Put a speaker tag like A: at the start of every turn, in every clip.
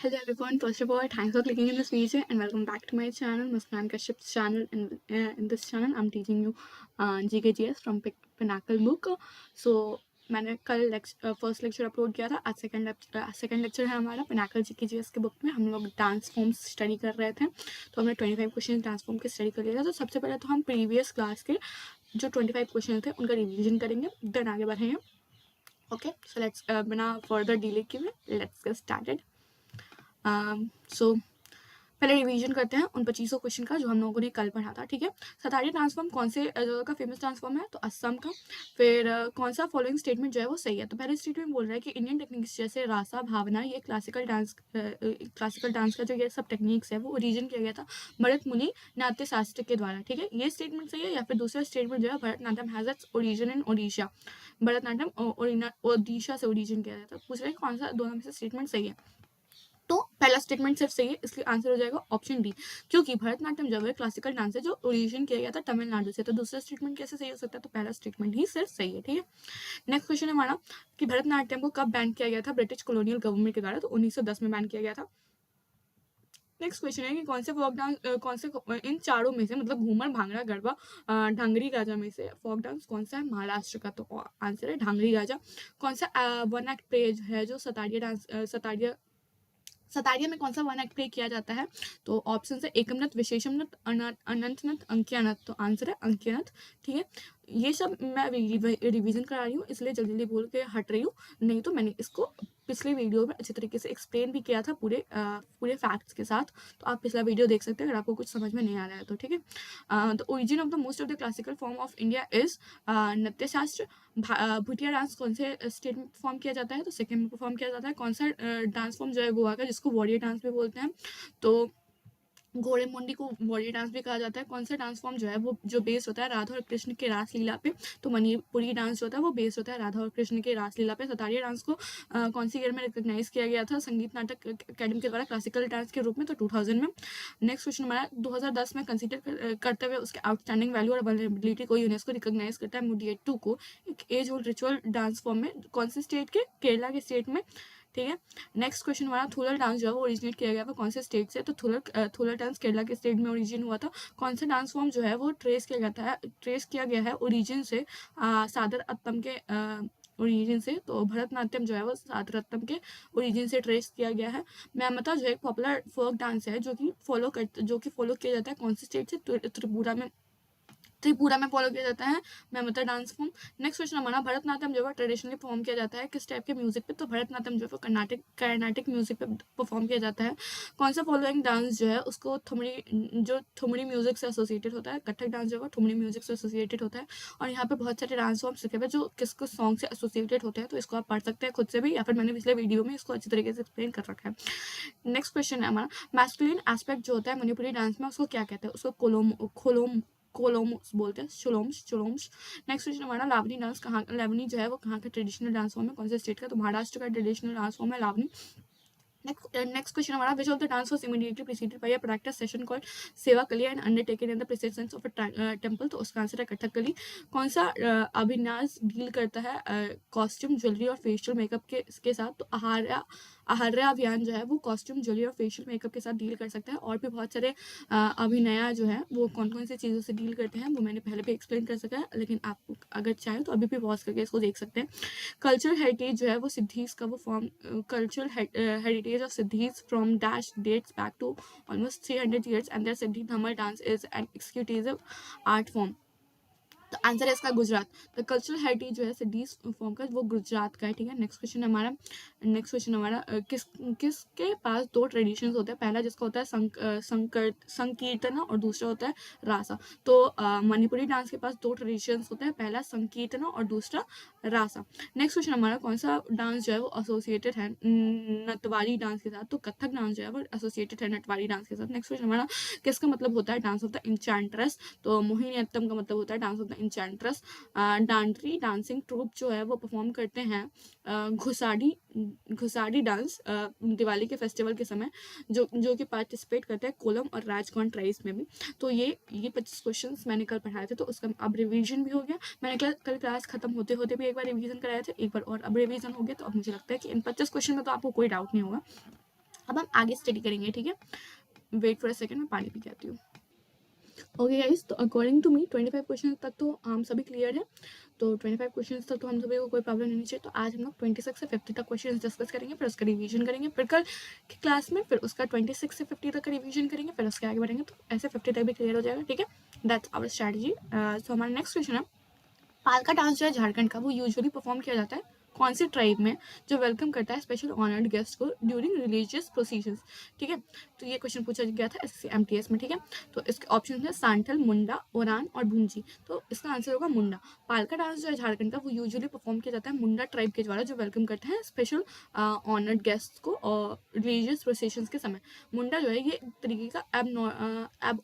A: Hello everyone. First of all, thanks for clicking in this video and welcome back to my channel, Muskan Kashyap's channel. And in this channel, I'm teaching you GKGS from Pinnacle book. So मैंने कल first lecture upload किया था. आज second lecture है हमारा Pinnacle GKGS के book में. हम लोग डांस फॉर्म्स स्टडी कर रहे थे, तो हमने 25 क्वेश्चन डांस फॉर्म के स्टडी कर लिया था. तो सबसे पहले तो हम प्रीवियस क्लास के जो 25 क्वेश्चन थे उनका रिविजन करेंगे, देन आगे बढ़ेंगे. ओके, सो लेट्स बिना फर्दर डिले किए लेट्स गेट स्टार्टेड. सो पहले रिवीजन करते हैं उन 2500 क्वेश्चन का जो हम लोगों ने कल पढ़ा था. ठीक है. सतारिया ट्रांसफॉर्म कौन से जगह का फेमस ट्रांसफॉर्म है? तो असम का. फिर कौन सा फॉलोइंग स्टेटमेंट जो है वो सही है? तो पहले स्टेटमेंट बोल रहा है कि इंडियन टेक्निक्स जैसे रासा, भावना, ये क्लासिकल डांस का जो ये सब टेक्निक्स है वो ओरिजिन किया गया था भरत मुनि नाट्य शास्त्र के द्वारा. ठीक है, ये स्टेटमेंट सही है. या फिर दूसरा स्टेटमेंट जो है भरतनाट्यम हैज इट्स ओरिजिन इन ओडिशा. भरतनाट्यम ओडिशा से ओरिजिन किया जाता है. पूछ रहे हैं कौन सा दोनों में से स्टेटमेंट सही है. तो पहला स्टेटमेंट सिर्फ सही है, इसलिए आंसर हो जाएगा ऑप्शन डी, क्योंकि भरतनाट्यम जो है क्लासिकल डांस है जो ओरिजिन किया गया था तमिलनाडु से. तो दूसरा स्टेटमेंट कैसे सही हो सकता है? तो पहला स्टेटमेंट ही सिर्फ सही है. ठीक है. नेक्स्ट क्वेश्चन है हमारा कि भरतनाट्यम को कब बैन किया गया था ब्रिटिश कॉलोनियल गवर्नमेंट के द्वारा? तो 1910 में बैन किया गया था. नेक्स्ट क्वेश्चन है कि कौन से फोक डांस इन चारों में से, मतलब घूमर, भांगड़ा, गरबा, ढांगरी गाजा में से फोक डांस कौन सा है महाराष्ट्र का? तो आंसर है ढांगरी गाजा. कौन सा वन एक्ट प्ले है जो सतारिया में कौन सा वन एक्ट प्ले किया जाता है? तो ऑप्शन है एकम नृत्य, विशेषम नृत्य, अनंत नृत्य, अंकिया नृत्य. तो आंसर है अंकिया नृत्य. ठीक है. ये सब मैं रिवीजन करा रही हूँ, इसलिए जल्दी जल्दी बोल के हट रही हूँ, नहीं तो मैंने इसको पिछले वीडियो में अच्छे तरीके से एक्सप्लेन भी किया था पूरे फैक्ट्स के साथ. तो आप पिछला वीडियो देख सकते हैं अगर आपको कुछ समझ में नहीं आ रहा है तो. ठीक है. The origin of the most of the classical form of India is नृत्य शास्त्र. भुटिया डांस कौन से स्टेट में परफॉर्म किया जाता है? तो सेकेंड में परफॉर्म किया जाता है. कौन सा डांस फॉर्म जो है गोवा का, जिसको वॉरियर डांस भी बोलते हैं, तो घोड़े मुंडी को वॉरियर डांस भी कहा जाता है. कौन सा डांस फॉर्म जो है वो जो बेस्ड होता है राधा और कृष्ण के रासलीला पे? तो मणिपुरी डांस जो होता है वो बेस्ड होता है राधा और कृष्ण के रासलीला पे. सतारिया डांस को कौन सी ईयर में रिकॉग्नाइज किया गया था संगीत नाटक अकेडमी के द्वारा क्लासिकल डांस के रूप में? तो 2000 में. नेक्स्ट क्वेश्चन हमारा 2010 में कंसिडर करते हुए उसके आउटस्टैंडिंग वैल्यू और अवेलेबिलिटी को यूनेस्को रिकॉग्नाइज करता है मुडियेट्टू को एक age old ritual dance form में. कौन से स्टेट के? केरला के स्टेट में. ठीक है. नेक्स्ट क्वेश्चन हमारा थुलर डांस जो है वो ओरिजिनेट किया गया था कौन से स्टेट से? तो थुलर डांस केरला के स्टेट में ओरिजिन हुआ था. कौन सा डांस फॉर्म जो है वो ट्रेस किया गया है ओरिजिन से सादर अत्तम के ओरिजिन से? तो भरतनाट्यम जो है वो सादर अत्तम के ओरिजिन से ट्रेस किया गया है. मैमता जो है एक पॉपुलर फोक डांस है जो कि फॉलो किया जाता है कौन से स्टेट से? त्रिपुरा में फॉलो किया जाता है मैमता डांस फॉर्म. नेक्स्ट क्वेश्चन हमारा भरतनाट्यम जो है ट्रेडिशनली परफॉर्म किया जाता है किस टाइप के म्यूजिक पे? तो भरतनाट्यम जो है कर्नाटिक म्यूजिक पे परफॉर्म किया जाता है. कौन सा फॉलोइंग डांस जो है उसको थुमरी म्यूजिक से एसोसिएटेड होता है? कथक डांस जो है थुमरी म्यूजिक से एसोसिएटेड होता है. और यहाँ पे बहुत सारे डांस फॉर्म्स लिखे हुए जो किस सॉन्ग से एसोसिएटेड होते हैं, तो इसको आप पढ़ सकते हैं खुद से भी, या फिर मैंने पिछले वीडियो में इसको अच्छी तरीके से एक्सप्लेन कर रखा है. नेक्स्ट क्वेश्चन है हमारा मैस्कुलिन एस्पेक्ट जो होता है मणिपुरी डांस में उसको क्या कहते हैं? उसको कोलोम्स बोलते हैं. चुलोम्स. नेक्स्ट क्वेश्चन हमारा लावनी डांस लावनी जो है वो कहाँ का ट्रेडिशनल डांस फॉर्म है? कौन से स्टेट का? तो महाराष्ट्र का ट्रेडिशनल डांस फॉर्म है लावनी. नेक्स्ट क्वेश्चन हमारा which of the dance was immediately preceded by a practice session called Seva Kali and undertaken in the presence of a temple? तो उसका आंसर है कथकली. कौन सा अभिन्यास डील करता है कॉस्ट्यूम, ज्वेलरी और फेशियल मेकअप के साथ? तो आहार्य अभियान जो है वो कॉस्ट्यूम, ज्वेलरी और फेशियल मेकअप के साथ डील कर सकता है. और भी बहुत सारे अभिनया जो है वो कौन कौन सी चीज़ों से डील करते हैं वो मैंने पहले भी एक्सप्लेन कर सका है, लेकिन आप अगर चाहें तो अभी भी पॉज करके इसको देख सकते हैं. कल्चरल हेरिटेज जो है वो सिद्धीज का वो form cultural heritage of Siddis from dash dates back to almost 300 years and their Siddi Dhamal dance is an executive art form. तो आंसर है इसका गुजरात. तो कल्चरल हेरिटेज जो है सिद्धीज फॉर्म का वो गुजरात का है. ठीक है. नेक्स्ट क्वेश्चन हमारा किसके पास दो ट्रेडिशंस होते हैं? पहला जिसका होता है संकीर्तन और दूसरा होता है रासा. तो मणिपुरी डांस के पास दो ट्रेडिशंस होते हैं, पहला संकीर्तन और दूसरा रासा. नेक्स्ट क्वेश्चन हमारा कौन सा डांस जो है वो एसोसिएटेड है नटवारी डांस के साथ? तो कथक डांस जो है वो एसोसिएटेड है नटवारी डांस के साथ. नेक्स्ट क्वेश्चन हमारा किसका मतलब होता है डांस ऑफ द इंचैंट्रेस? तो मोहिनीअट्टम का मतलब होता है dance of the enchantress. Dandari dancing troupe जो है वो परफॉर्म करते हैं घुसाड़ी डांस दिवाली के फेस्टिवल के समय, जो कि पार्टिसिपेट करते हैं कोलम और राजकोट ट्राइब्स में भी. तो ये 25 क्वेश्चंस मैंने कल पढ़ाए थे, तो उसका अब रिवीजन भी हो गया. मैंने कल क्लास खत्म होते होते भी एक बार रिवीजन कराए थे, एक बार और अब रिवीजन हो गया. तो अब मुझे लगता है कि इन 25 क्वेश्चन में तो आपको कोई डाउट नहीं होगा. अब हम आगे स्टडी करेंगे, ठीक है। वेट फॉर अ सेकंड, मैं पानी पी के आती हूँ। ओके गाइस, तो अकॉर्डिंग टू मी 25 क्वेश्चन तक तो हम सभी क्लियर है। तो 25 क्वेश्चन तक तो हम सभी को कोई प्रॉब्लम नहीं चाहिए। तो आज हम लोग 26 से 50 तक क्वेश्चन डिस्कस करेंगे, फिर उसका रिवीजन करेंगे, फिर कल की क्लास में फिर उसका 26 से 50 तक का रिवीजन करेंगे, फिर उसके आगे बढ़ेंगे, तो ऐसे 50 तक भी क्लियर हो जाएगा, ठीक है। That's our strategy. सो हमारा नेक्स्ट क्वेश्चन है, पालका डांस जो है झारखंड का, वो यूजुअली परफॉर्म किया जाता है कौन सी ट्राइब में, जो वेलकम करता है स्पेशल ऑनर्ड गेस्ट को ड्यूरिंग रिलीजियस प्रोसीजंस, ठीक है। तो ये क्वेश्चन पूछा गया था एसएससी एमटीएस में, ठीक है। तो इसके ऑप्शन है सांथल, मुंडा, ओरान और भूंजी। तो इसका आंसर होगा मुंडा। पालका डांस जो है झारखंड का, वो यूजुअली परफॉर्म किया जाता है मुंडा ट्राइब के द्वारा, जो वेलकम करते हैं स्पेशल ऑनर्ड गेस्ट को और रिलीजियस प्रोसेशंस के समय। मुंडा जो है ये एक तरीके का एब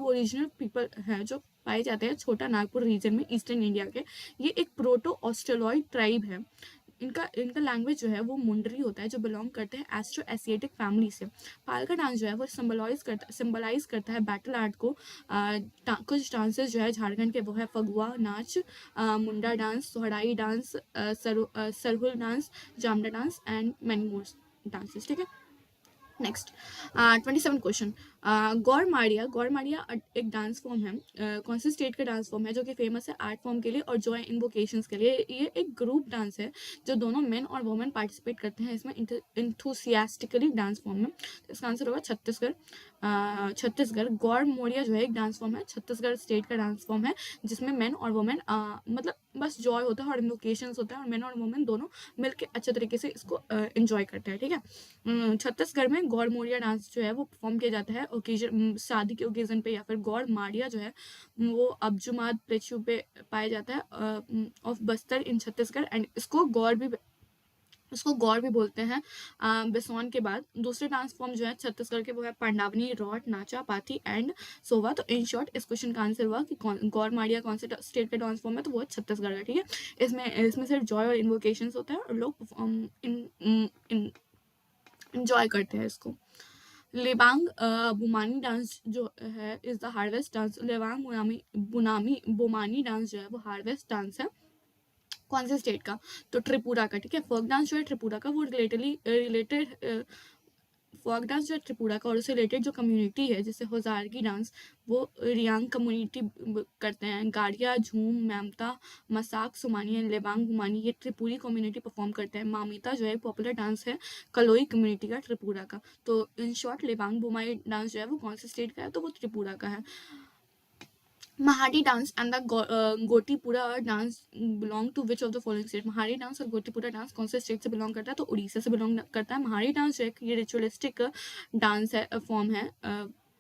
A: ओरिजिनल पीपल है, जो पाए जाते हैं छोटा नागपुर रीजन में ईस्टर्न इंडिया के। ये एक प्रोटो ऑस्ट्रेलॉइड ट्राइब है। इनका इनका लैंग्वेज जो है वो मुंडरी होता है, जो बिलोंग करते हैं एस्ट्रो एशियाटिक फैमिली से। पालका डांस जो है वो सिंबलाइज करता है बैटल आर्ट को। कुछ डांसेस जो है झारखंड के वो है फगुआ नाच, Munda dance, Sohrai dance, Sarhul dance, Jamda dance and many more dances, ठीक है। नेक्स्ट 27 क्वेश्चन, गौर मारिया एक डांस फॉर्म है, कौन से स्टेट का डांस फॉर्म है जो कि फेमस है आर्ट फॉर्म के लिए और जॉय इन्वोकेशंस के लिए। ये एक ग्रुप डांस है जो दोनों मेन और वुमेन पार्टिसिपेट करते हैं इसमें इंथुसियास्टिकली डांस फॉर्म में। तो इसका आंसर होगा छत्तीसगढ़। छत्तीसगढ़। गौर मोरिया जो है एक डांस फॉर्म है, छत्तीसगढ़ स्टेट का डांस फॉर्म है, जिसमें मेन और वुमेन मतलब बस जॉय होता है और इन्वोकेशंस होता है, और मेन और वुमेन दोनों मिलकर अच्छे तरीके से इसको एंजॉय करते हैं, ठीक है। छत्तीसगढ़ में गौर मोरिया डांस जो है वो परफॉर्म किया जाता है ओकेजन, शादी के ओकेजन पे, या फिर गौर मारिया जो है वो अब्जुमाद प्लेचू पे पाया जाता है of Bastar in Chhattisgarh. And इसको गौर भी बोलते हैं बेसौन के बाद। दूसरे डांस फॉर्म जो है छत्तीसगढ़ के वो है पांडावनी, रॉट, नाचा, पाथी एंड सोवा। तो इन शॉर्ट इस क्वेश्चन का आंसर हुआ कि गौर मारिया कौन से स्टेट का डांस फॉर्म है, तो वो है छत्तीसगढ़ का, ठीक है। इसमें सिर्फ जॉय और इन्वोकेशंस होता है और लोग इंजॉय करते हैं इसको। लेबांग बुमानी डांस जो है is the harvest dance. Lebang Bumani dance जो है वो हार्वेस्ट डांस है कौन से स्टेट का, तो त्रिपुरा का, ठीक है। फोक डांस जो है त्रिपुरा का, वो रिलेटेड फोक डांस जो है त्रिपुरा का, और उससे रिलेटेड जो कम्युनिटी है जैसे होजारगी डांस, वो रियांग कम्युनिटी करते हैं। गाड़िया, झूम, मैमता, मसाक, सुमानी एंड लेबांग बुमानी, ये त्रिपुरी कम्युनिटी परफॉर्म करते हैं। मामिता जो है पॉपुलर डांस है कलोई कम्युनिटी का, त्रिपुरा का। तो इन शॉर्ट लेबांग बुमाई डांस जो है वो कौन से स्टेट का है, तो वो त्रिपुरा का है। Mahari dance and the Gotipua dance belong to which of the following state. Mahari dance और गोटीपुरा डांस कौन से स्टेट से बिलोंग करता है, तो उड़ीसा से बिलोंग करता है। महाड़ी डांस जो है ये रिचुअलिस्टिक डांस है, फॉर्म है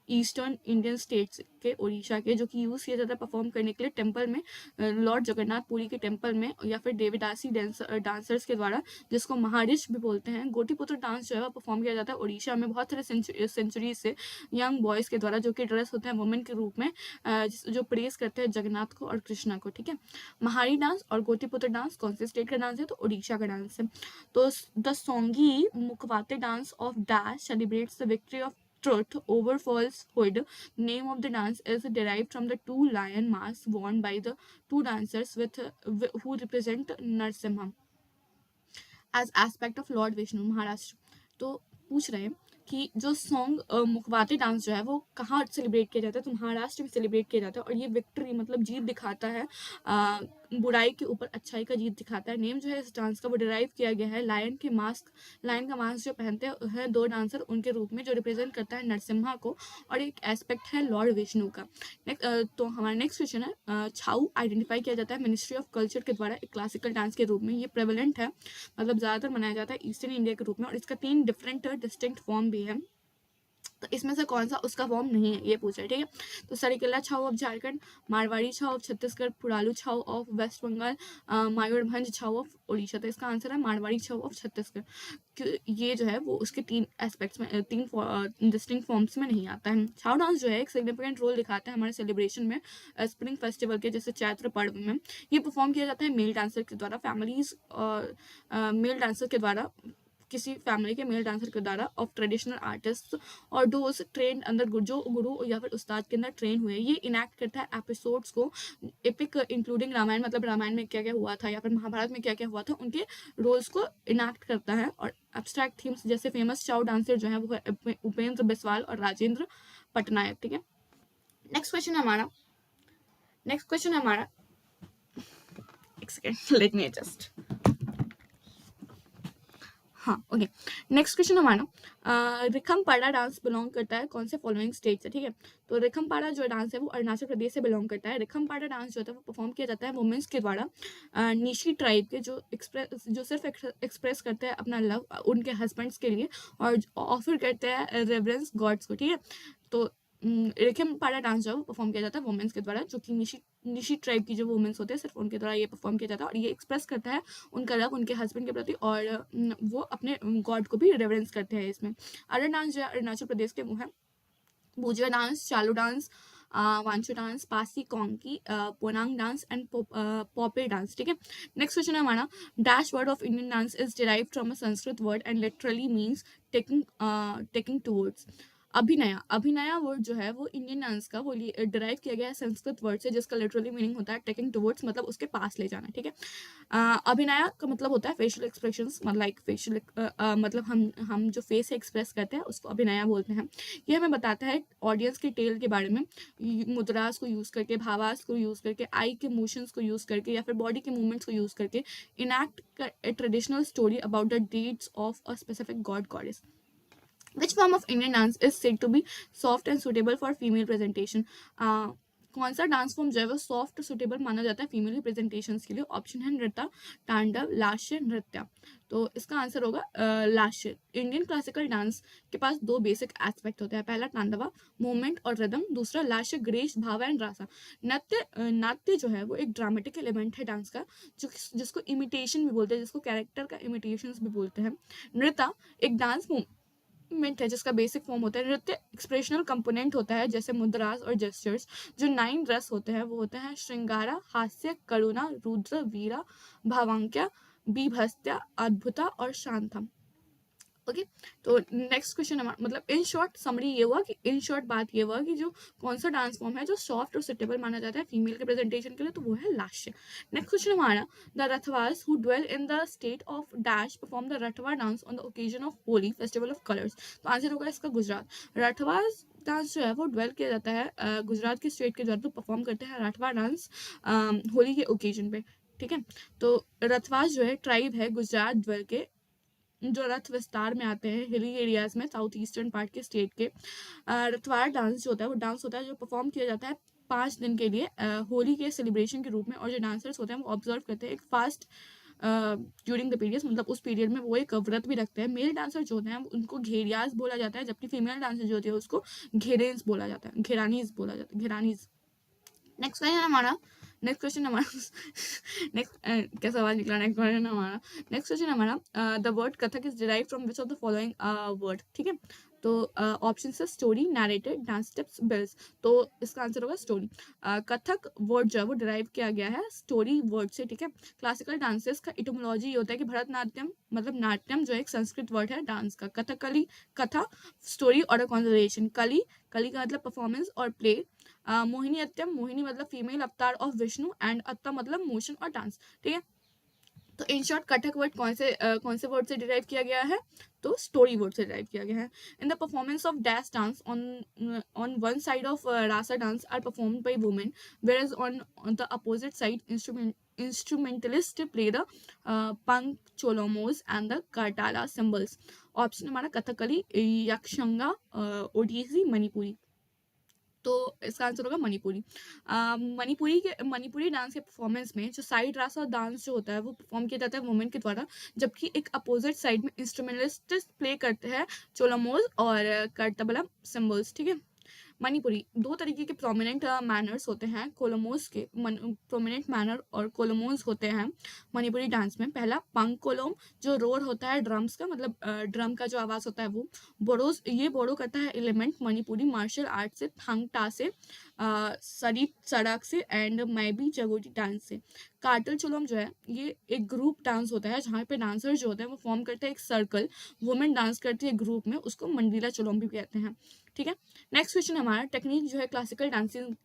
A: ईस्टर्न इंडियन स्टेट्स के, उड़ीसा के, जो कि यूज़ किया जाता है परफॉर्म करने के लिए टेम्पल में, लॉर्ड जगन्नाथ पुरी के टेम्पल में, या फिर देवीदासी डांसर्स के द्वारा, जिसको महारिश भी बोलते हैं। गोटीपुत्र डांस जो है वो परफॉर्म किया जाता है उड़ीसा में बहुत सारे सेंचुरी से यंग बॉयज़ के द्वारा, जो कि ड्रेस होते हैं वुमेन के रूप में, जो प्रेस करते हैं जगन्नाथ को और कृष्णा को, ठीक है। महारी डांस और गोटीपुत्र डांस कौन से स्टेट का डांस है, तो उड़ीसा का डांस है। तो the Songi Mukhawte dance of dash celebrates the victory of truth over falsehood. Name of the dance is derived from the two lion masks worn by the two dancers who represent Narsimha as aspect of Lord Vishnu, Maharashtra. तो पूछ रहे हैं कि जो song मुखवाते dance जो है वो कहाँ सेलिब्रेट किया जाता है, तो महाराष्ट्र में सेलिब्रेट किया जाता है, और ये विक्ट्री मतलब जीत दिखाता है, बुराई के ऊपर अच्छाई का जीत दिखाता है। नेम जो है इस डांस का वो डिराइव किया गया है लायन का मास्क जो पहनते हैं दो डांसर उनके रूप में, जो रिप्रेजेंट करता है नरसिम्हा को, और एक एस्पेक्ट है लॉर्ड विष्णु का। तो हमारा नेक्स्ट क्वेश्चन है, छाऊ आइडेंटिफाई किया जाता है मिनिस्ट्री ऑफ कल्चर के द्वारा एक क्लासिकल डांस के रूप में। ये प्रेवलेंट है, मतलब ज़्यादातर मनाया जाता है ईस्टर्न इंडिया के रूप में, और इसका 3 डिफरेंट डिस्टिंक्ट फॉर्म भी है। तो इसमें से कौन सा उसका फॉर्म नहीं है, ये पूछा है, ठीक है। तो Seraikela Chhau of Jharkhand, Marwari Chhau of Chhattisgarh, Purulia Chhau of West Bengal, Mayurbhanj Chhau of Orissa. तो इसका आंसर है मारवाड़ी छाऊ ऑफ छत्तीसगढ़। ये जो है वो उसके 3 एस्पेक्ट्स में, 3 डिस्टिंक्ट फॉर्म्स में नहीं आता है। छाऊ डांस जो है एक सिग्निफिकेंट रोल दिखाता है हमारे सेलिब्रेशन में, स्प्रिंग फेस्टिवल के, जैसे चैत्र पर्व में। ये परफॉर्म किया जाता है मेल डांसर के द्वारा, फैमिलीज और मेल डांसर के द्वारा किसी फैमिली के मेल डांसर के द्वारा ऑफ ट्रेडिशनल आर्टिस्ट और दोज ट्रेन अंदर जो गुरु या फिर उस्ताद के अंदर ट्रेन हुए, ये इनैक्ट करता है एपिसोड्स को, एपिक इंक्लूडिंग रामायण, मतलब रामायण में क्या क्या हुआ था या फिर महाभारत में क्या क्या हुआ था, उनके रोल्स को इनैक्ट करता है। और एब्स्ट्रैक्ट थीम्स जैसे फेमस चाउ डांसर जो है वो है उपेंद्र बिस्वाल और राजेंद्र पटनायक। ठीक है, नेक्स्ट क्वेश्चन है हमारा एक सेकेंड, लेट मी एडजस्ट। हाँ, ओके, नेक्स्ट क्वेश्चन हमारा रिखमपाड़ा डांस बिलोंग करता है कौन से फॉलोइंग स्टेट से। ठीक है, तो रिखमपाड़ा जो डांस है वो अरुणाचल प्रदेश से बिलोंग करता है। रिखमपाड़ा डांस जो होता है वो परफॉर्म किया जाता है वुमेन्स के द्वारा, निशी ट्राइब के जो सिर्फ एक्सप्रेस करते हैं अपना लव उनके हस्बैंड्स के लिए और ऑफर करते हैं रेवरेंस गॉड्स को। ठीक है, तो रिखमपाड़ा डांस जो है वो परफॉर्म किया जाता है वुमेन्स के द्वारा, जो कि निशी ट्राइब की जो वुमेन्स होते हैं सिर्फ उनके द्वारा ये परफॉर्म किया जाता है और ये एक्सप्रेस करता है उनका लव उनके हस्बैंड के प्रति और वो अपने गॉड को भी रेवरेंस करते हैं इसमें। अदर डांस जो है अरुणाचल प्रदेश के वो है Bhujia dance, Chalo dance, Wancho dance, Pasi Kongki, Ponung dance and Popir dance. ठीक है, नेक्स्ट क्वेश्चन है हमारा dash word of Indian dance is derived from a Sanskrit word and literally means taking towards. Abhinaya word जो है वो इंडियन डांस का वो डिराइव किया गया है संस्कृत वर्ड से जिसका लिटरली मीनिंग होता है टेकिंग टुवर्ड्स, मतलब उसके पास ले जाना। ठीक है, अभिनया का मतलब होता है फेशियल एक्सप्रेशंस, लाइक फेशियल मतलब हम जो फेस से एक्सप्रेस करते हैं उसको अभिनया बोलते हैं। ये हमें बताता है ऑडियंस के टेल के बारे में, मुद्रास को यूज करके, भावास को यूज करके, आई के मोशंस को यूज करके या फिर बॉडी के मूवमेंट्स को यूज करके enact A traditional story about the deeds of a specific God goddess. Which form of Indian dance is said to be soft and suitable for female presentation? कौन सा dance form जो है वो soft suitable माना जाता है female representation के लिए? ऑप्शन है नृत्य, तांडव, लास्य, नृत्य। तो इसका आंसर होगा लास्य। इंडियन क्लासिकल डांस के पास दो बेसिक एस्पेक्ट होते हैं, पहला तांडवा मूवमेंट और रिदम, दूसरा लास्य ग्रेस भाव एंड रासा। नाट्य जो है वो एक ड्रामेटिक एलिमेंट है डांस का जिसको इमिटेशन भी बोलते हैं, जिसको कैरेक्टर का इमिटेशन भी बोलते हैं। नृत्य एक डांस मूवमेंट है जिसका बेसिक फॉर्म होता है। नृत्य एक्सप्रेशनल कंपोनेंट होता है जैसे मुद्रास और जेस्चर्स। जो 9 रस होते हैं वो होते हैं श्रृंगारा, हास्य, करुणा, रुद्र, वीरा, भावांक्य, बीभत्स्य, अद्भुता और शांतम। ओके, तो नेक्स्ट क्वेश्चन हमारा मतलब इन शॉर्ट समरी ये हुआ कि इन शॉर्ट बात ये हुआ कि जो कौन सा डांस फॉर्म है जो सॉफ्ट और सुटेबल माना जाता है फीमेल के प्रेजेंटेशन के लिए, तो वो है लास्य। नेक्स्ट क्वेश्चन हमारा the Rathwas who dwell in the state of dash perform the Rathwa dance on the occasion of Holi festival of colours. तो आंसर होगा इसका गुजरात। रथवास डांस जो है वो ड्वेल किया जाता है गुजरात के स्टेट के द्वारा, तो परफॉर्म करते हैं रथवा डांस होली के ओकेजन पे। ठीक है, तो रथवास जो है ट्राइब है गुजरात ड्वेल के जो रथ विस्तार में आते हैं हिली एरियाज में साउथ ईस्टर्न पार्ट के स्टेट के। रथवार डांस जो होता है वो डांस होता है जो परफॉर्म किया जाता है 5 दिन के लिए होली के सेलिब्रेशन के रूप में, और जो डांसर्स होते हैं वो ऑब्जर्व करते हैं एक फास्ट ड्यूरिंग द पीरियड, मतलब उस पीरियड में वो एक व्रत भी रखते हैं। मेल डांसर जो होते हैं उनको घेरियाज बोला जाता है, जबकि फीमेल डांसर जो होती है उसको घेरेन्स बोला जाता है, घेरानीज बोला जाता है, घेरानीज। नेक्स्ट क्वेश्चन हमारा नेक्स्ट कैसा आवाज निकला? नेक्स्ट क्वेश्चन हमारा the word Kathak is derived from which of the following word. ठीक है, तो ऑप्शन है story, narrated, dance steps, bills. तो इसका आंसर होगा स्टोरी। कथक वर्ड जो है वो डिराइव किया गया है स्टोरी वर्ड से। ठीक है, क्लासिकल डांसेस का इटोमोलॉजी ये होता है कि भरतनाट्यम मतलब नाट्यम जो है एक संस्कृत वर्ड है डांस का। कथकली कथा, स्टोरी और अ कॉन्वर्सेशन, कली कली का मतलब परफॉर्मेंस और प्ले, मोहिनी अट्टम मोहिनी मतलब फीमेल अवतार ऑफ विष्णु एंड अट्टम मतलब मोशन और डांस। ठीक है, तो इन शॉर्ट कथक वर्ड कौन से वर्ड से डिराइव किया गया है? तो स्टोरी वर्ड से डिराइव किया गया है। In the performance of dash dance on one side of Raas dance are performed by women whereas on the opposite side instrumentalists play the punk cholomos and the kartala cymbals। Option हमारा कथकली, यक्षंगा, ओडिसी, मणिपुरी। तो इसका answer होगा Manipuri. Manipuri dance के performance में जो side रासा dance जो होता है वो परफॉर्म किया जाता है वुमेन के द्वारा, जबकि एक अपोजिट साइड में इंस्ट्रूमेंटलिस्ट प्ले करते हैं चोलामोज और करतबला सिम्बल्स। ठीक है, मणिपुरी 2 तरीके के प्रोमिनेंट मैनर्स होते हैं कोलोमोस के, प्रोमिनेंट मैनर और कोलोमोस होते हैं मणिपुरी डांस में। पहला पंग कोलोम जो रोर होता है ड्रम्स का, मतलब ड्रम का जो आवाज होता है वो। बोरोस ये बोरो करता है एलिमेंट मणिपुरी मार्शल आर्ट से, थांगटा से, सरी सड़क से एंड मैबी जगोटी डांस से। कार्टल चोलम जो है ये एक ग्रुप डांस होता है जहाँ पे डांसर जो होते हैं वो फॉर्म करते हैं एक सर्कल, वुमेन डांस करती है ग्रुप में, उसको मंडीला चोलम भी कहते हैं। ठीक है, नेक्स्ट क्वेश्चन हमारा टेक्निक जो है क्लासिकल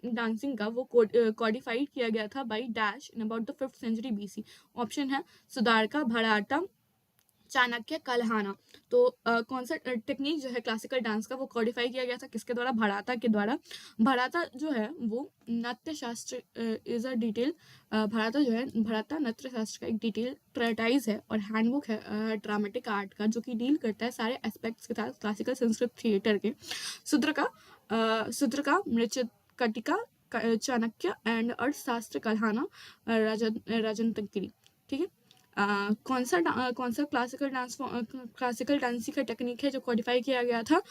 A: डांसिंग का वो कॉडिफाइड किया गया था by dash in about the 5th century BC। Option है सुदारका, भराटा, चाणक्य, कल्हाना। तो कौन सा टेक्निक जो है क्लासिकल डांस का वो कोडिफाई किया गया था किसके द्वारा? भराता के द्वारा। भराता जो है वो नाट्य शास्त्र इज अ डिटेल, भराता जो है भराता नाट्य शास्त्र का एक डिटेल ट्रेटाइज है और हैंडबुक है ड्रामेटिक आर्ट का, जो कि डील करता है सारे एस्पेक्ट्स के साथ क्लासिकल संस्कृत थिएटर के। सूत्र का मृच्छक कटिका, चाणक्य एंड अर्थशास्त्र कल्हाना, राजन तंकिरी। ठीक है, कौन सा क्लासिकल डांसिंग का टेक्निक है जो कोडिफाई किया गया था?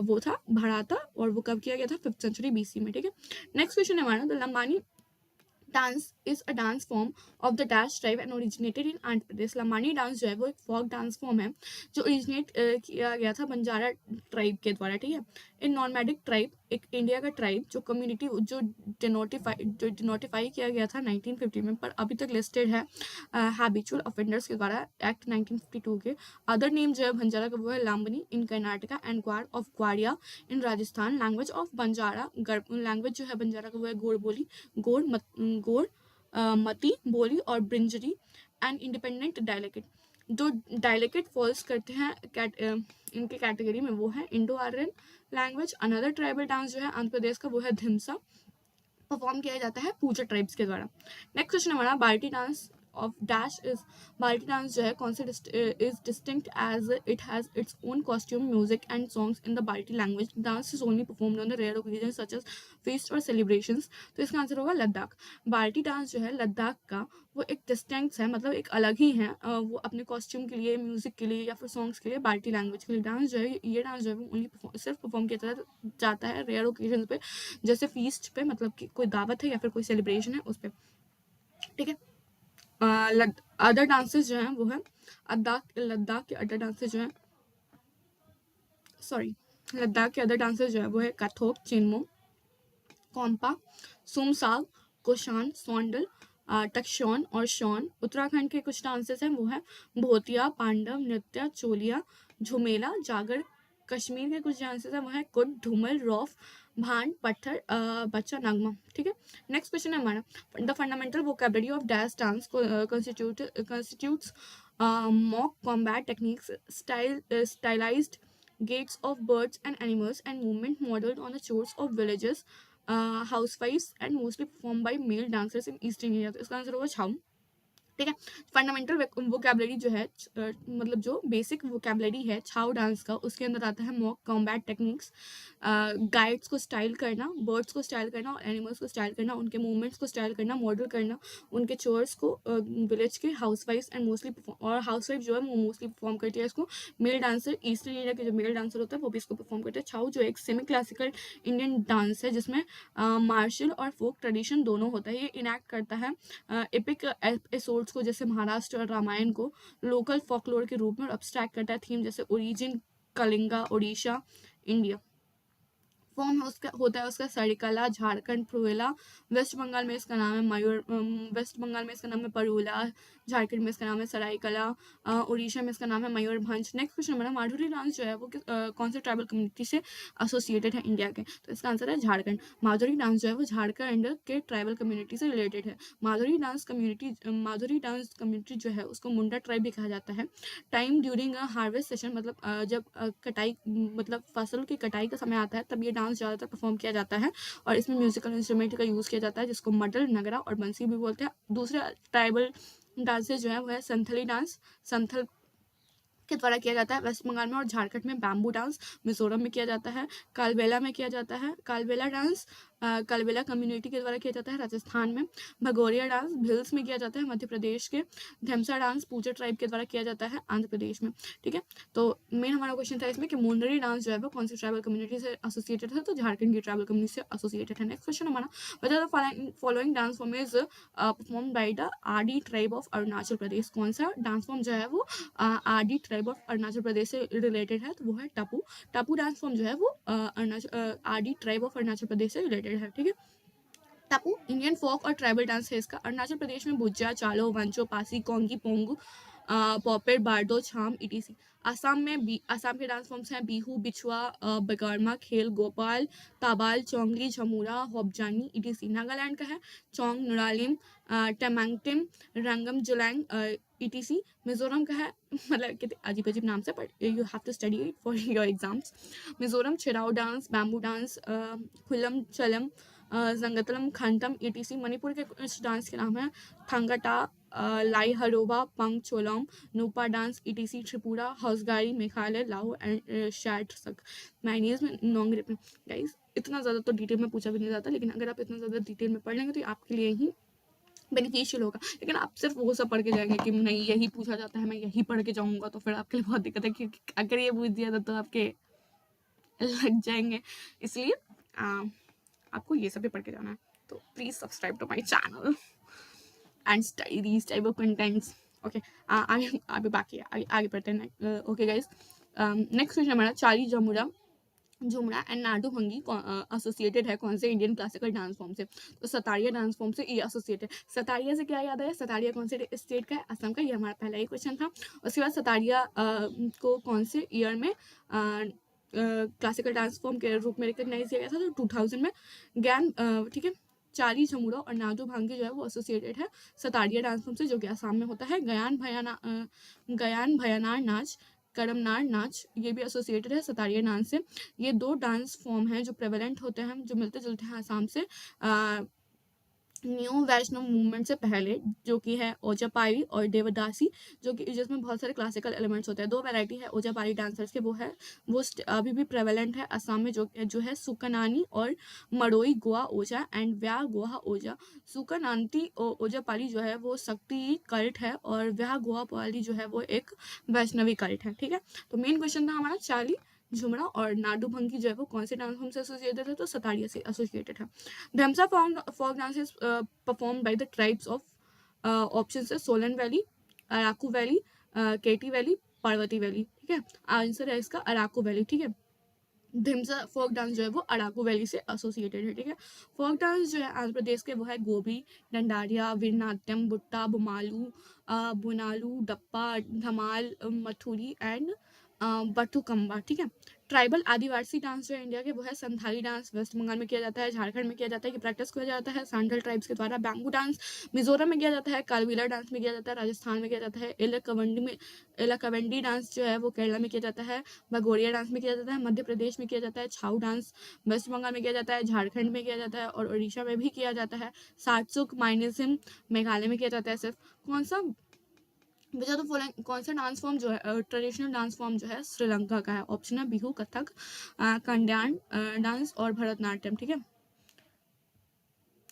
A: वो था भराता, और वो कब किया गया था? 5th सेंचुरी BC में। ठीक है, नेक्स्ट क्वेश्चन है हमारा, the Lambani dance is a dance form of the dash tribe and originated in Andhra Pradesh. Lambani dance जो है वो एक फोक डांस फॉर्म है जो ओरिजिनेट किया गया था बंजारा ट्राइब के द्वारा। ठीक है, इन नॉर्मैडिक ट्राइब, एक इंडिया का ट्राइब जो कम्युनिटी जो डिनोटिफाई किया गया था 1950 में, पर अभी तक लिस्टेड है हैबिचुअल ऑफेंडर्स के द्वारा एक्ट 1952 के। अदर नेम जो है बंजारा का वो है Lambani in Karnataka and Gwar of Gwaria in Rajasthan. Language of Banjara, language जो है बंजारा का वो है गोड़ बोली, गोड़ मती बोली और ब्रिंजरी एंड इंडिपेंडेंट डायलेक्ट। जो डायलेक्ट फॉल्स करते हैं इनके कैटेगरी में वो है Indo Aryan language. Another tribal dance जो है आंध्र प्रदेश का वो है धिमसा, परफॉर्म किया जाता है पूजा ट्राइब्स के द्वारा। नेक्स्ट क्वेश्चन हमारा, Balti dance of dash is, Balti dance जो है कौन से is distinct as it has its own costume, music and songs in the Balti language. Dance is only performed on the rare occasion such as feast और celebrations. तो इसका answer होगा लद्दाख। बाल्टी dance जो है लद्दाख का वो एक डिस्टिंक्ट है, मतलब एक अलग ही है, वो अपने कॉस्ट्यूम के लिए, म्यूजिक के लिए या फिर सॉन्ग्स के लिए, बाल्टी लैंग्वेज के लिए डांस जो है, ये डांस जो है वो ओनली सिर्फ परफॉर्म किया जाता है रेयर ओकेजन पे, जैसे फीस्ट पे, मतलब कि कोई दावत है या फिर कोई सेलिब्रेशन है उस पर। ठीक है, अदर डांसेस जो हैं वो है लद्दाख के अदर डांसेस जो हैं, सॉरी, लद्दाख के अदर डांसेस जो है वो है कथक, चिन्मो, कोम्पा, सुमसाग, कोशान, सोंडल, टक्शॉन और शॉन। उत्तराखंड के कुछ डांसेस हैं वो है भोतिया, पांडव नृत्य, चोलिया, झुमेला, जागर। कश्मीर के कुछ डांसेस हैं वो है कुड, धूमल, रौफ, भांड, पत्थर, बच्चा, नगमा। ठीक है, नेक्स्ट क्वेश्चन है हमारा, the fundamental vocabulary of dash dance constitutes mock combat techniques, stylized gaits of birds and animals, and movement modeled on the chores of villages, housewives, and mostly performed by male dancers in eastern India। तो इसका answer होगा छाऊ। ठीक है, fundamental vocabulary जो है मतलब जो basic vocabulary है छाऊ डांस का, उसके अंदर आता है मॉक कॉम्बैट टेक्निक्स, गाइड्स को स्टाइल करना, बर्ड्स को स्टाइल करना और एनिमल्स को स्टाइल करना, उनके मूवमेंट्स को स्टाइल करना, मॉडल करना, उनके चोर्स को, विलेज के हाउसवाइफ्स एंड मोस्टली, और हाउसवाइफ जो है वो मोस्टली परफॉर्म करती है इसको। मेल डांसर, ईस्टर्न इंडिया के जो मेल डांसर होता है वो भी इसको परफॉर्म करते हैं। छाऊ जो एक सेमी क्लासिकल इंडियन डांस है जिसमें मार्शल और फोक ट्रेडिशन दोनों होता है। ये इनैक्ट करता है एपिक एपिसोड्स को, जैसे महाराष्ट्र और रामायण को लोकल फोकलोर के रूप में, और अब्स्ट्रैक्ट करता है थीम जैसे origin, Kalinga, Odisha, India. Form उसका होता है उसका सरिकला, झारखंड प्रुएला, वेस्ट बंगाल में इसका नाम है मयूर, वेस्ट बंगाल में इसका नाम है परूला, झारखंड में इसका नाम है सरायकला, उड़ीसा में इसका नाम है मयूरभंज। नेक्स्ट क्वेश्चन हमारा, माधुरी डांस जो है वो कौन से ट्राइबल कम्युनिटी से एसोसिएटेड है इंडिया के? तो इसका आंसर है झारखंड। माधुरी डांस जो है वो झारखंड के ट्राइबल कम्युनिटी से रिलेटेड है। माधुरी डांस कम्युनिटी जो है उसको मुंडा ट्राइब भी कहा जाता है। Time during a harvest session, मतलब जब कटाई, मतलब फसल की कटाई का समय आता है तब ये डांस ज़्यादातर परफॉर्म किया जाता है, और इसमें म्यूजिकल इंस्ट्रूमेंट का यूज़ किया जाता है जिसको मडल, नगरा और बंसी भी बोलते हैं। दूसरे ट्राइबल डांसेस जो है वो है संथली डांस, संथल के द्वारा किया जाता है वेस्ट बंगाल में, और झारखंड में बैम्बू डांस, मिजोरम में किया जाता है, कालबेला में किया जाता है, कालबेला डांस कालबेला कम्युनिटी के द्वारा किया जाता है राजस्थान में, भगोरिया डांस भिल्स में किया जाता है मध्य प्रदेश के, ढेमसा डांस पूजा ट्राइब के द्वारा किया जाता है आंध्र प्रदेश में। ठीक है, तो मेन हमारा क्वेश्चन था इसमें कि मुंडरी डांस जो है वो कौन सी ट्राइबल कम्युनिटी से एसोसिएटेड है? तो झारखंड की ट्राइबल कम्युनिटी से एसोसिएटेड है। नेक्स्ट क्वेश्चन हमारा, whether the following dance form is perform by the Adi tribe of Arunachal Pradesh. कौन सा डांस फॉर्म जो है वो आरडी ट्राइब ऑफ अरुणाचल प्रदेश से रिलेटेड है? तो वो है टापू। टापू डांस फॉर्म जो है वो आरडी ट्राइब ऑफ अरुणाचल प्रदेश से रिलेटेड है। ठीक है, टापू इंडियन फोक और ट्राइबल डांस है इसका। अरुणाचल प्रदेश में भुज्जा, चालो, वांचो, पासी, कोंगी, पोंगू, पॉपेट, बारडो, छाम, ईटीसी। आसाम के डांस फॉर्म्स हैं बिहू, बिछुआ, बगरमा, खेल, गोपाल, ताबाल, चोंगली, झमुरा, होपजानी, ईटीसी। नागालैंड का है चोंग, नुरालिम, टेमांगटिम, रंगम, जुलैंग, ईटीसी। मिजोरम का है मतलब कितने अजीब अजीब नाम से, but you have to study it for your exams. Mizoram Cheraw dance, bamboo dance, Khuallam Chalam, Zangtalam, खंतम, etc. Manipur के कुछ डांस के नाम हैं थंगटा, लाई हरोबा, पंग चोलम, नूपा डांस, ईटीसी। त्रिपुरा, हौसगारी, मेघालय, लाओ एंड शैट्सक। माइनीज में नोंगरेप। गाइस इतना ज़्यादा तो डिटेल में पूछा भी नहीं जाता, लेकिन अगर आप इतना ज़्यादा डिटेल में पढ़ लेंगे तो ये आपके लिए ही बेनिफिशियल होगा। लेकिन आप सिर्फ वो सब पढ़ के जाएंगे कि नहीं यही पूछा जाता है, मैं यही पढ़ के जाऊंगा, तो फिर आपके लिए बहुत दिक्कत है, क्योंकि अगर ये पूछ दिया था तो आपके लग जाएंगे। इसलिए आपको ये सब भी पढ़ के जाना है। तो please subscribe to my channel and study these type of contents. Okay, आगे आगे बाकी है, आगे बढ़ते हैं। ओके गाइस, नेक्स्ट क्वेश्चन हमारा चाली जमुरा, झुमरा एंड नाडू भंगी एसोसिएटेड है कौन से इंडियन क्लासिकल डांस फॉर्म से? तो सतारिया डांस फॉर्म से ये एसोसिएटेड। सतारिया से क्या याद है? सतारिया कौन से स्टेट का है? असम का। ये हमारा पहला ही क्वेश्चन था। उसके बाद सतारिया को कौन से ईयर में क्लासिकल डांस फॉर्म के रूप में रिकग्नाइज किया गया था? तो 2000 में। ज्ञान, ठीक है। चाली झमुरा और नाडू भांगी जो है वो एसोसिएटेड है सतारिया डांस फॉर्म से, जो कि आसाम में होता है। गयान भयानार नाच, करमनार नाच, ये भी एसोसिएटेड है सतारिया डांस से। ये दो डांस फॉर्म हैं जो प्रेवलेंट होते हैं, जो मिलते जुलते हैं आसाम से न्यू वैष्णव मूवमेंट से पहले, जो कि है ओजापाली और देवदासी, जो कि जिसमें बहुत सारे क्लासिकल एलिमेंट्स होते हैं। दो वैरायटी है ओजापाली डांसर्स के, वो अभी भी प्रेवलेंट है असम में, जो है सुकनानी और मड़ोई गोवा ओजा एंड व्या गोवा ओजा। सुकनांती ओजापाली जो है वो शक्ति कल्ट है, और व्या गोवा पाली जो है वो एक वैष्णवी कल्ट है। ठीक है, तो मेन क्वेश्चन था हमारा चाली झुमरा और नाडू भंगी जो है वो कौन से डांस फॉर्म से एसोसिएटेड है? तो सतारिया से एसोसिएटेड है। ढेमसा folk dance is performed by the tribes of options है सोलन वैली, अराकू वैली, केटी वैली, पार्वती वैली। ठीक है, आंसर है इसका अराकू वैली। ठीक है, ढिमसा फोक डांस जो है वो अराकू वैली से एसोसिएटेड है। ठीक है, फोक डांस जो है आंध्र प्रदेश के वो है गोबी, डंडारिया, वीरनाट्यम, बुट्टा, बुमालू, बुनालू, डप्पा, धमाल, मथुरी एंड बथुकम्बा। ठीक है, ट्राइबल आदिवासी डांस जो है इंडिया के वो है संथाली डांस, वेस्ट बंगाल में किया जाता है, झारखंड में किया जाता है, कि प्रैक्टिस किया जाता है सांडल ट्राइब्स के द्वारा। बैम्बू डांस मिजोरम में किया जाता है, कालविला डांस में किया जाता है, राजस्थान में किया जाता है। एलाकवंडी डांस जो है वो केरला में किया जाता है, भगोरिया डांस में किया जाता है, मध्य प्रदेश में किया जाता है। छाऊ डांस वेस्ट बंगाल में किया जाता है, झारखंड में किया जाता है और उड़ीसा में भी किया जाता है। साटसुक माइनिज्म मेघालय में किया जाता है सिर्फ। कौन सा बचा तो फॉलोइंग कौन सा डांस फॉर्म जो है ट्रेडिशनल डांस फॉर्म जो है श्रीलंका का है? ऑप्शन है बिहू, कथक, कन्यान डांस और भरतनाट्यम। ठीक है,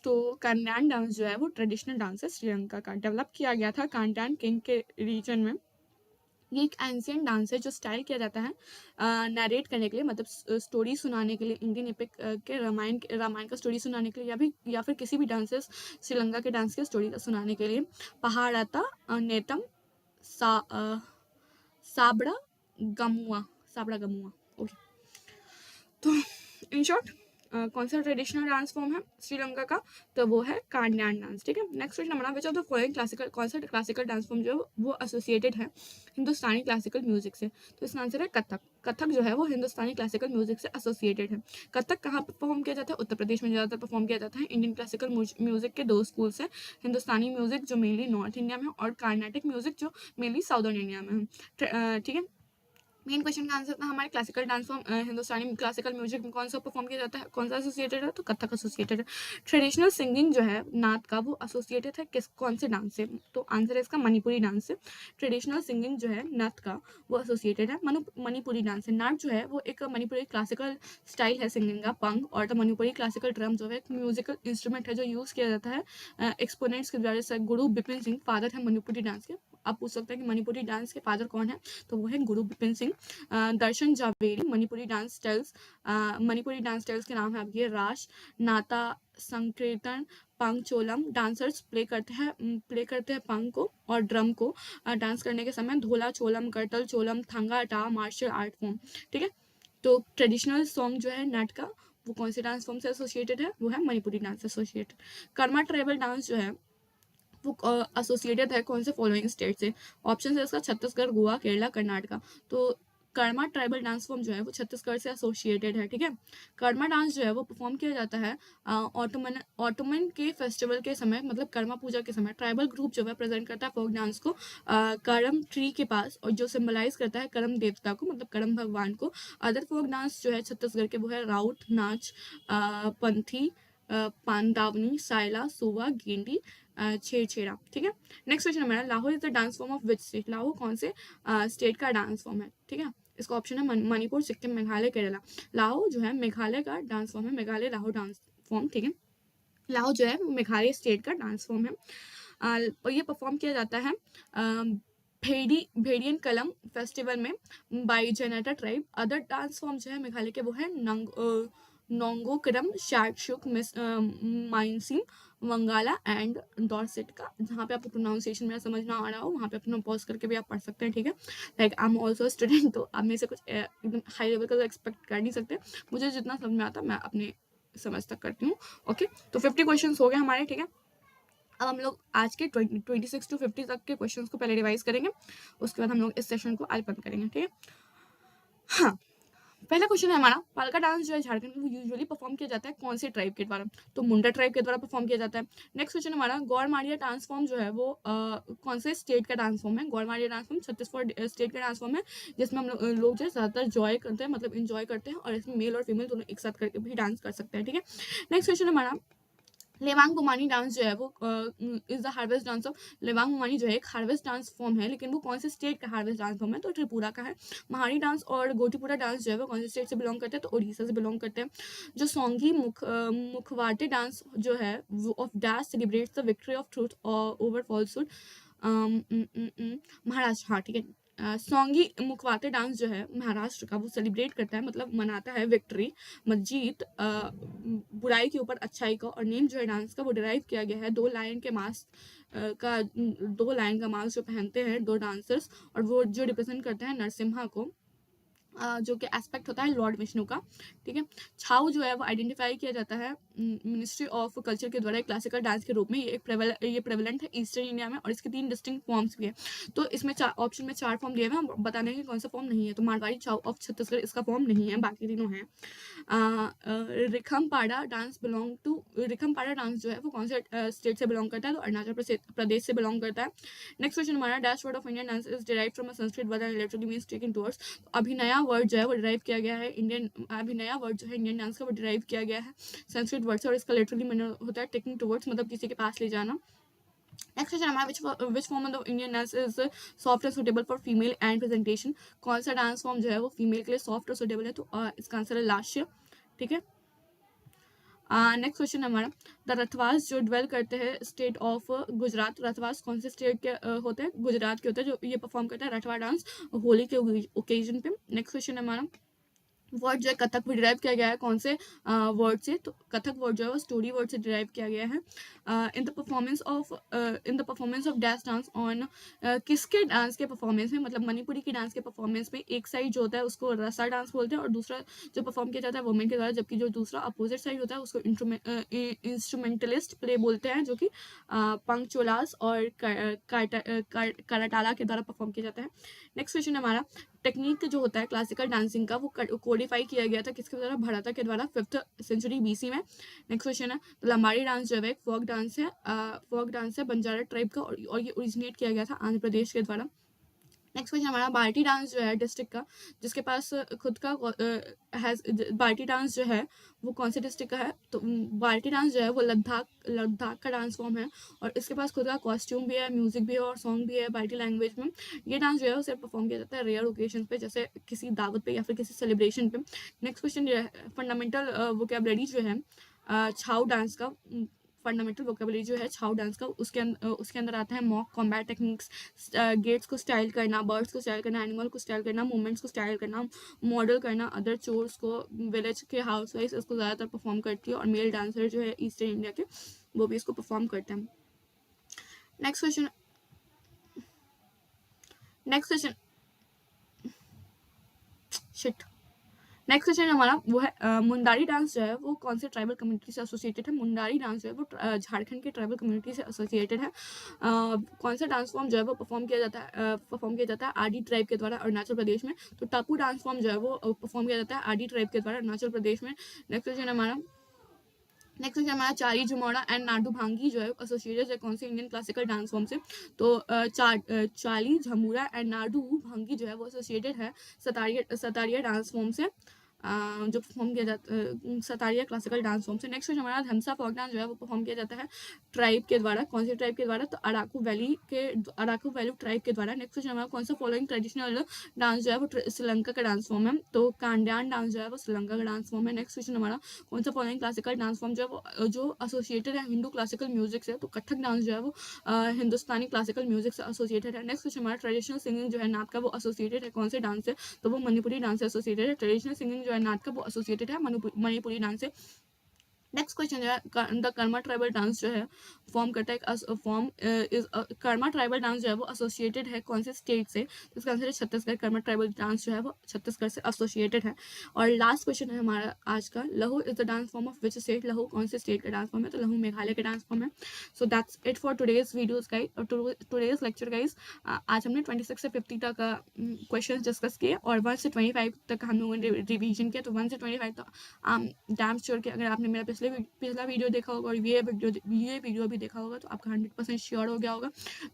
A: तो कन्यान डांस जो है वो ट्रेडिशनल डांस है श्रीलंका का, डेवलप किया गया था कांटान किंग के रीजन में। ये एक एंशियंट डांस है जो स्टाइल किया जाता है नरेट करने के लिए, मतलब स्टोरी सुनाने के लिए, इंडियन एपिक के रामायण का स्टोरी सुनाने के लिए, या फिर किसी भी डांसेस श्रीलंका के डांस के स्टोरी सुनाने के लिए। पहाड़ाता, नेतम, साबड़ा साबड़ा गमुआ। ओके, तो इन शॉर्ट कौन सा ट्रेडिशनल डांस फॉर्म है श्रीलंका का? तो वो है कान्यान डांस। ठीक है, नेक्स्ट क्वेश्चन हमारा which of the following classical कौन सा क्लासिकल डांस फॉर्म जो है वो एसोसिएटेड है हिंदुस्तानी क्लासिकल म्यूजिक से? तो इसका आंसर है कथक। कथक जो है वो हिंदुस्तानी क्लासिकल म्यूजिक से एसोसिएटेड है। कथक कहाँ पर परफॉर्म किया जाता है? उत्तर प्रदेश में ज़्यादातर परफॉर्म किया जाता है। इंडियन क्लासिकल म्यूजिक के दो स्कूल्स हैं, हिंदुस्तानी म्यूजिक जो मेनली नॉर्थ इंडिया में है, और कार्नाटिक म्यूजिक जो मेनली साउदर्न इंडिया में है। ठीक है, मेन क्वेश्चन का आंसर था हमारे क्लासिकल डांस फॉर्म हिंदुस्तानी क्लासिकल म्यूजिक में कौन सा परफॉर्म किया जाता है, कौन सा एसोसिएटेड है? तो कथक एसोसिएटेड है। ट्रेडिशनल सिंगिंग जो है नाथ का वो एसोसिएटेड है कौन से डांस से? तो आंसर है इसका मणिपुरी डांस से। ट्रेडिशनल सिंगिंग जो है नाथ का वो एसोसिएटेड है मणिपुरी डांस से। नाथ जो है वो एक मणिपुरी क्लासिकल स्टाइल है सिंगिंग का, पंग, और द मणिपुरी क्लासिकल ड्रम जो है एक म्यूजिकल इंस्ट्रूमेंट है जो यूज किया जाता है एक्सपोनेंट्स के द्वारा से। गुरु बिपिन सिंह फादर है मणिपुरी डांस के। आप पूछ सकते हैं कि मणिपुरी डांस के फादर कौन है? तो वो है गुरु बिपिन सिंह। दर्शन जावेरी। मणिपुरी डांस स्टाइल्स के नाम है आपके रास, नाता, संकीर्तन, पंगचोलम। डांसर्स प्ले करते हैं पंग को और ड्रम को डांस करने के समय। धोला चोलम, करतल चोलम, थंगा टा मार्शल आर्ट फॉर्म। ठीक है, तो ट्रेडिशनल सॉन्ग जो है नट का वो कौन से डांस फॉर्म से एसोसिएटेड है, वो है मणिपुरी डांस से एसोसिएटेड। कर्मा ट्राइबल डांस जो है वो एसोसिएटेड है कौन से फॉलोइंग स्टेट से, ऑप्शन है इसका छत्तीसगढ़, गोवा, केरला, कर्नाटका। तो कर्मा ट्राइबल डांस फॉर्म जो है वो छत्तीसगढ़ से एसोसिएटेड है, ठीक है। कर्मा डांस जो है वो परफॉर्म किया जाता है ऑटोमन के फेस्टिवल के समय, मतलब कर्मा पूजा के समय। ट्राइबल ग्रुप जो है प्रेजेंट करता है फोक डांस को करम ट्री के पास, और जो सिंबलाइज करता है करम देवता को, मतलब करम भगवान को। अदर फोक डांस जो है छत्तीसगढ़ के वो है राउत नाच, पंथी, पांडावनी, सायला, सोवा, गेंडी, छेड़छेड़ा, ठीक है। नेक्स्ट क्वेश्चन हमारा, Lahore is the dance form of which state, Lahore कौन से स्टेट का डांस फॉर्म है, ठीक है। इसका ऑप्शन है मणिपुर, सिक्किम, मेघालय, केरला। लाहौर जो है मेघालय का डांस फॉर्म है, मेघालय लाहौर डांस फॉर्म, ठीक है। लाहौर जो है मेघालय स्टेट का डांस फॉर्म है। और ये परफॉर्म किया जाता है भेड़ियन कलम फेस्टिवल में by Jaintia tribe. Other dance form जो है मेघालय के वो है नोंगोकरम, शार्कशुक, माइनसिंग, वंगाला एंड डॉर्सेट का। जहाँ पे आपको प्रोनाउंसिएशन मेरा समझ ना आ रहा हो वहाँ पे अपना पॉज करके भी आप पढ़ सकते हैं, ठीक है। Like I am also student, तो आप मेरे से कुछ एकदम हाई लेवल का तो एक्सपेक्ट कर नहीं सकते। मुझे जितना समझ में आता मैं अपने समझ तक करती हूँ। ओके, तो 50 क्वेश्चन हो गए हमारे, ठीक है। अब हम लोग आज के 26 to 50 तक के क्वेश्चंस को पहले रिवाइज करेंगे, उसके बाद हम लोग इस सेशन को आज बंद करेंगे, ठीक है। हाँ, पहला क्वेश्चन है हमारा, पालका डांस जो है झारखंड में वो यूजुअली परफॉर्म किया जाता है कौन से ट्राइब के द्वारा, तो मुंडा ट्राइब के द्वारा परफॉर्म किया जाता है। नेक्स्ट क्वेश्चन हमारा, गौर मारिया डांस फॉर्म जो है वो कौन से स्टेट का डांस फॉर्म है, Gaur Maria dance form Chhattisgarh state का डांस फॉर्म है, जिसमें हम लोग जो है ज़्यादातर जॉय करते हैं, मतलब इंजॉय करते हैं, और इसमें मेल और फीमेल दोनों एक साथ करके भी डांस कर सकते हैं, ठीक है। नेक्स्ट क्वेश्चन हमारा, लेवांग बुमानी डांस जो है वो is the harvest dance of, Lebang Bumani जो है एक हार्वेस्ट डांस फॉर्म है, लेकिन वो कौन से स्टेट का हार्वेस्ट डांस फॉर्म है, तो त्रिपुरा का है। महारी डांस और गोटीपुरा डांस जो है वो कौन से स्टेट से बिलोंग करते हैं, तो उड़ीसा से बिलोंग करते हैं। जो सोंगी मुखवाटे डांस जो है वो of dash celebrates the victory of truth over falsehood, Maharashtra, हाँ ठीक है। सोंगी मुखवाटे डांस जो है महाराष्ट्र का, वो सेलिब्रेट करता है, मतलब मनाता है विक्ट्री, जीत बुराई के ऊपर अच्छाई का। और नेम जो है डांस का वो डिराइव किया गया है दो लायन के मास्क का, दो लायन का मास्क जो पहनते हैं दो डांसर्स, और वो जो रिप्रेजेंट करते हैं नरसिम्हा को, जो कि एस्पेक्ट होता है लॉर्ड विष्णु का, ठीक है। छाऊ जो है वो आइडेंटिफाई किया जाता है मिनिस्ट्री ऑफ कल्चर के द्वारा एक क्लासिकल डांस के रूप में। ये प्रेवलेंट है ईस्टर्न इंडिया में, और इसके 3 डिस्टिंक्ट फॉर्म्स भी है। तो इसमें ऑप्शन में 4 फॉर्म दिए हुए हैं, बताने के कौन सा फॉर्म नहीं है, तो मारवाड़ी छाऊ ऑफ छत्तीसगढ़ इसका फॉर्म नहीं है, बाकी तीनों है। रिखमपाड़ा डांस बिलोंग टू, रिखमपाड़ा डांस जो है वो कौन से स्टेट से बिलोंग करता है, तो अरुणाचल प्रदेश से बिलोंग करता है। नेक्स्ट क्वेश्चन हमारा, dash word of Indian dance is derived from a Sanskrit word and literally means taken towards. Abhinaya word जो है वो डिराइव किया गया है इंडियन, अभिनया वर्ड जो है इंडियन डांस का वो डिराइव किया गया है संस्कृत वर्ड से, और इसका लिटरली मीनिंग होता है टेकिंग टुवर्ड्स, मतलब किसी के पास ले जाना। नेक्स्ट क्वेश्चन हमारा, which form of Indian dance is soft and suitable for female and presentation, कौन सा डांस फॉर्म जो है वो फीमेल के लिए सॉफ्ट और सुटेबल है, तो इसका आंसर है लास्य, ठीक है। नेक्स्ट क्वेश्चन हमारा, द रथवास जो ड्वेल करते हैं स्टेट ऑफ गुजरात, रथवास कौन से स्टेट के होते हैं, गुजरात के होते हैं, जो ये परफॉर्म करता है रथवा डांस होली के ओकेजन पे। नेक्स्ट क्वेश्चन हमारा, वर्ड जो है कथक भी डिराइव किया गया है कौन से वर्ड से, तो कथक वर्ड जो है वो स्टोरी वर्ड से डिराइव किया गया है। In the performance of dash dance on, किसके डांस के परफॉर्मेंस में, मतलब मणिपुरी की डांस के परफॉर्मेंस में एक साइड जो होता है उसको रसा डांस बोलते हैं, और दूसरा जो परफॉर्म किया जाता है वुमेन के द्वारा, जबकि जो दूसरा अपोजिट साइड होता है उसको इंस्ट्रूमेंटलिस्ट प्ले बोलते हैं, जो कि पंक्चोलास और कराटाला के द्वारा परफॉर्म किया जाता है। नेक्स्ट क्वेश्चन हमारा, टेक्निक जो होता है क्लासिकल डांसिंग का वो कोडिफाई किया गया था किसके द्वारा, भरता के द्वारा 5th सेंचुरी BC में। नेक्स्ट क्वेश्चन है, तो लंबाड़ी डांस जो है एक फोक डांस है बंजारा ट्राइब का, और ये ओरिजिनेट किया गया था आंध्र प्रदेश के द्वारा। नेक्स्ट क्वेश्चन हमारा, बाल्टी डांस जो है डिस्ट्रिक्ट का, जिसके पास खुद का बाल्टी डांस जो है वो कौन से डिस्ट्रिक्ट का है, तो बाल्टी डांस जो है वो लद्दाख का डांस फॉर्म है, और इसके पास खुद का कॉस्ट्यूम भी है, म्यूजिक भी है, और सॉन्ग भी है बाल्टी लैंग्वेज में। ये डांस जो है उसे परफॉर्म किया जाता है रेयर ओकेजन पे, जैसे किसी दावत पे या फिर किसी सेलिब्रेशन पे। नेक्स्ट क्वेश्चन जो है, फंडामेंटल वोकेबलरी जो है छाऊ डांस का, फंडामेंटल वोकेबलरी जो है छाऊ डांस का, उसके अंदर आता है मॉक कॉम्बैट टेक्निक्स, गेट्स को स्टाइल करना, बर्ड्स को स्टाइल करना, एनिमल को स्टाइल करना, मूवमेंट्स को स्टाइल करना, मॉडल करना, अदर चोर्स को। विलेज के हाउस वाइफ इसको ज़्यादातर परफॉर्म करती है, और मेल डांसर जो है ईस्टर्न इंडिया के वो भी इसको परफॉर्म करते हैं। Next question, next question shit next question हमारा वो है मुंडारी डांस जो है वो कौन से ट्राइबल कम्युनिटी से एसोसिएटेड है। मुंडारी डांस जो है वो झारखंड के ट्राइबल कम्युनिटी से एसोसिएटेड है। कौन सा डांस फॉर्म जो है वो परफॉर्म किया जाता है आदी ट्राइब के द्वारा अरुणाचल प्रदेश में। तो टापू डांस फॉर्म जो है वो परफॉर्म किया जाता है आदी ट्राइब के द्वारा अरुणाचल प्रदेश में। नेक्स्ट क्वेश्चन हमारा चारी झुमोड़ा एंड नाडू भांगी जो है एसोसिएटेड है कौन से इंडियन क्लासिकल डांस फॉर्म से। तो चाली झमुरा एंड नाडू भांगी जो है वो एसोसिएटेड है सतारिया डांस फॉर्म से, जो परफॉर्म किया जाता है सतारिया क्लासिकल डांस फॉर्म से। नेक्स्ट क्वेश्चन हमारा धमसा फोक डांस जो है वो परफॉर्म किया जाता है ट्राइब के द्वारा। कौन से ट्राइब के द्वारा? तो अराकू वैली ट्राइब के द्वारा। नेक्स्ट क्वेश्चन हमारा कौन सा फॉलोइंग ट्रेडिशनल डांस जो है वो श्रीलंका का डांस फॉर्म है। तो कांडियान डांस जो है वो श्रीलंका का डांस फॉर्म है। नेक्स्ट क्वेश्चन हमारा कौन सा फॉलोइंग क्लासिकल डांस फॉर्म जो है वो जो एसोसिएटेड है हिंदू क्लासिकल म्यूजिक से। तो कथक डांस जो है वो हिंदुस्तानी क्लासिकल म्यूजिक से एसोसिएटेड है। नेक्स्ट क्वेश्चन हमारा ट्रेडिशनल सिंगिंग जो है नाथ का वो एसोसिएटेड है कौन से डांस से। तो वो मणिपुरी डांस से एसोसिएटेड है। ट्रेडिशनल सिंगिंग जो है नाथ का वो एसोसिएटेड है मणिपुरी डांस से। नेक्स्ट क्वेश्चन जो है द कर्मा ट्राइबल डांस जो है फॉर्म करता है कर्मा ट्राइबल डांस जो है वो एसोसिएटेड है कौन से स्टेट से। तो इसका आंसर है छत्तीसगढ़। कर्मा ट्राइबल डांस जो है वो छत्तीसगढ़ से एसोसिएटेड है। और लास्ट क्वेश्चन है हमारा आज का, लहू is the dance form of which state. लहू कौन से स्टेट का डांस फॉर्म है। तो लहू मेघालय का डांस फॉर्म है। So that's it for today's videos guys today's lecture guys. आज हमने 26 से 50 तक क्वेश्चन डिस्कस किए और 1 से 25 तक हम लोगों ने रिविजन किया। तो 1 से 25 तक डैम श्योर कि अगर आपने मेरा पिछला वीडियो देखा होगा और ये वीडियो भी देखा होगा तो आपका 100% श्योर हो गया होगा।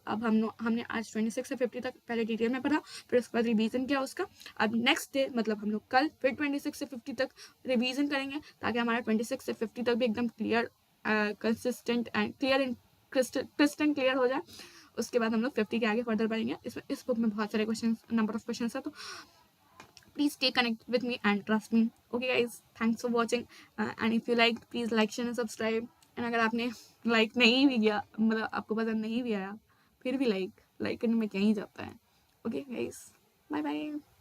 A: अब हमने आज 26 से 50 तक पहले डिटेल में पढ़ा, फिर उसके बाद रिवीजन किया उसका। अब नेक्स्ट डे मतलब हम लोग कल फिर 26 से 50 तक रिवीजन करेंगे ताकि हमारा 26 से 50 तक भी एकदम क्लियर कंसिस्टेंट एंड क्लियर हो जाए। उसके बाद हम लोग 50 के आगे फर्दर बढ़ेंगे। इस बुक में बहुत सारे नंबर ऑफ क्वेश्चन है, तो please stay connected with me and trust me. Okay guys, thanks for watching and if you like please like share and subscribe. and अगर आपने like नहीं भी किया मतलब आपको पसंद नहीं भी आया फिर भी like करने में क्या ही जाता है। Okay guys, bye bye.